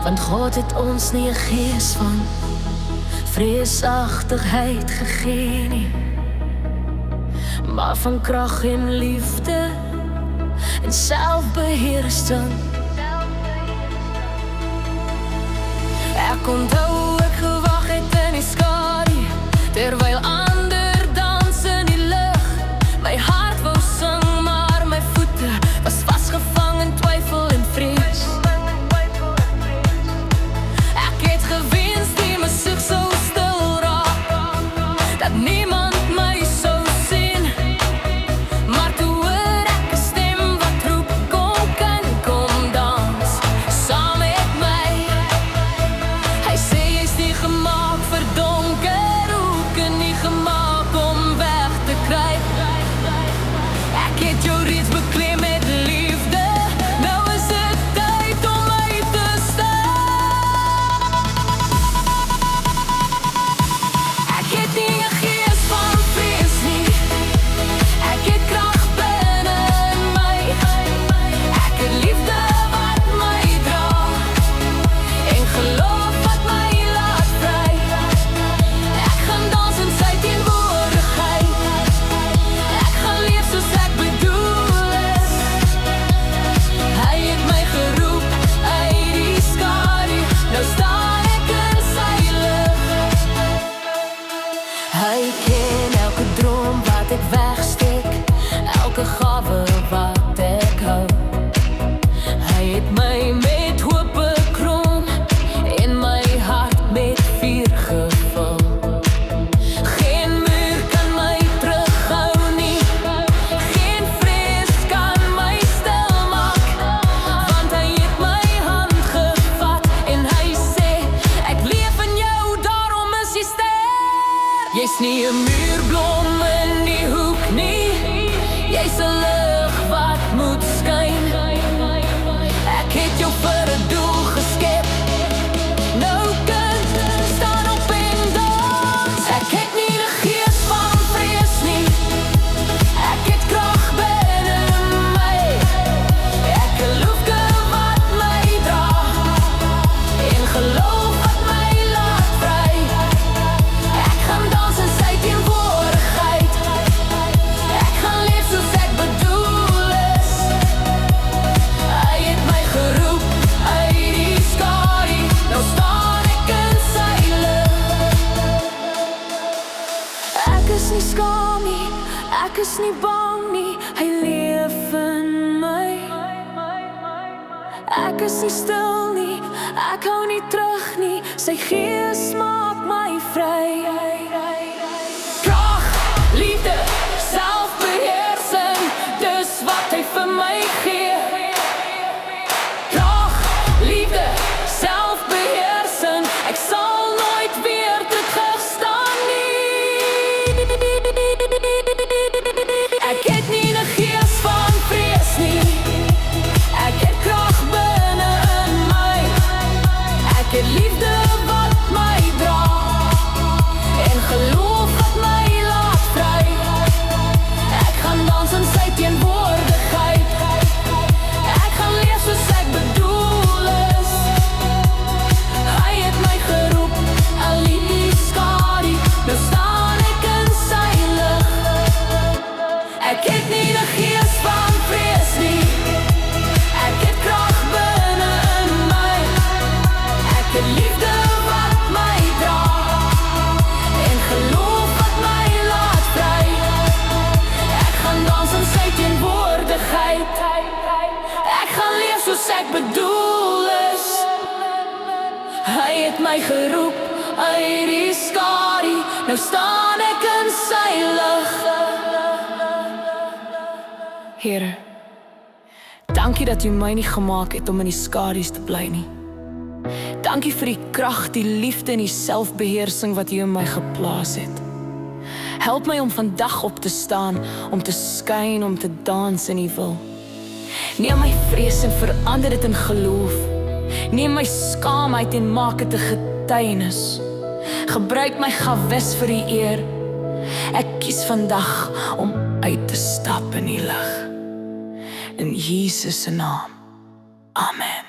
Want God het ons nie 'n gees van vreesagtigheid gegee nie, maar van krag en liefde en selfbeheersing. Ek onthou ek gewag het in die skadu, terwyl ander dans in die lug. My hart wou sing, maar my voete was vasgevang in twyfel en vrees. Ek het gewens die musiek so stil raak, dat niemand my sou sien. Maar toe hoor ek 'n stem wat roep, kom kind, kom dans saam met my. Hy sê jy's nie gemaak vir donker hoeke, nie gemaak om weg te kruip. Ek het jou reeds bekleed met liefde, nou is dit tyd om my te staan. Ek het nie 'n gees van vrees nie, ek het krag binne in my. Ek het liefde wat my dra, en geloof wat my laat vry. Ek gaan dans in sy teenwoordigheid, ek gaan leef soos ek bedoel is. Hy het my geroep uit die skadu, nou staan ek in sy lig. Hy ken elke droom wat ek wegsteek, elke gawe wat ek hou. Hy het my met hoop bekroon en my hart met vuur gevul. Geen muur kan my terughou nie, geen vrees kan my stil maak, want hy het my hand gevat en hy sê, ek leef in jou, daarom is jy ster. Jy's nie 'n muurblom in die hoek nie, jy's 'n lig wat moet skyn. Ek het jou vir 'n doel geskep, nou kind, staan op en dans. Ek het nie 'n gees van vrees nie, ek het krag binne my. Ek het liefde wat my dra, en geloof wat my laat vry. Ek gaan dans in sy teenwoordigheid, ek gaan leef soos ek bedoel is. Hy het my geroep uit die skadu, nou staan ek in sy lig. Ek is nie skaam nie, ek is nie bang nie, hy leef in my. Ek is nie stil nie, ek hou nie terug nie, sy gees maak my vry. Krag, liefde, selfbeheersing, dis wat hy vir my gee. Krag, liefde, selfbeheersing, ek sal nooit weer terugstaan nie. Ek het nie 'n gees van vrees nie, ek het krag binne in my. Ek het liefde wat my dra, en geloof wat my laat vry. Ek gaan dans in sy teenwoordigheid, ek gaan leef soos ek bedoel is. Hy het my geroep uit die skadu, nou staan ek in sy lig. Ek het nie 'n gees van vrees nie, ek het krag binne in my. Ek het liefde wat my dra, en geloof wat my laat vry. Ek gaan dans in sy teenwoordigheid, ek gaan leef soos ek bedoel is. Hy het my geroep uit die skadu, nou staan ek in sy lig. Here, dankie dat U my nie gemaak het om in die skadu's te bly nie. Dankie vir die krag, die liefde en die selfbeheersing wat U in my geplaas het. Help my om vandag op te staan, om te skyn, om te dans in U wil. Neem my vrees en verander dit in geloof. Neem my skaamheid en maak dit 'n getuienis. Gebruik my gewis vir U eer. Ek kies vandag om uit te stap in die lig. In Jesus se naam. Amen.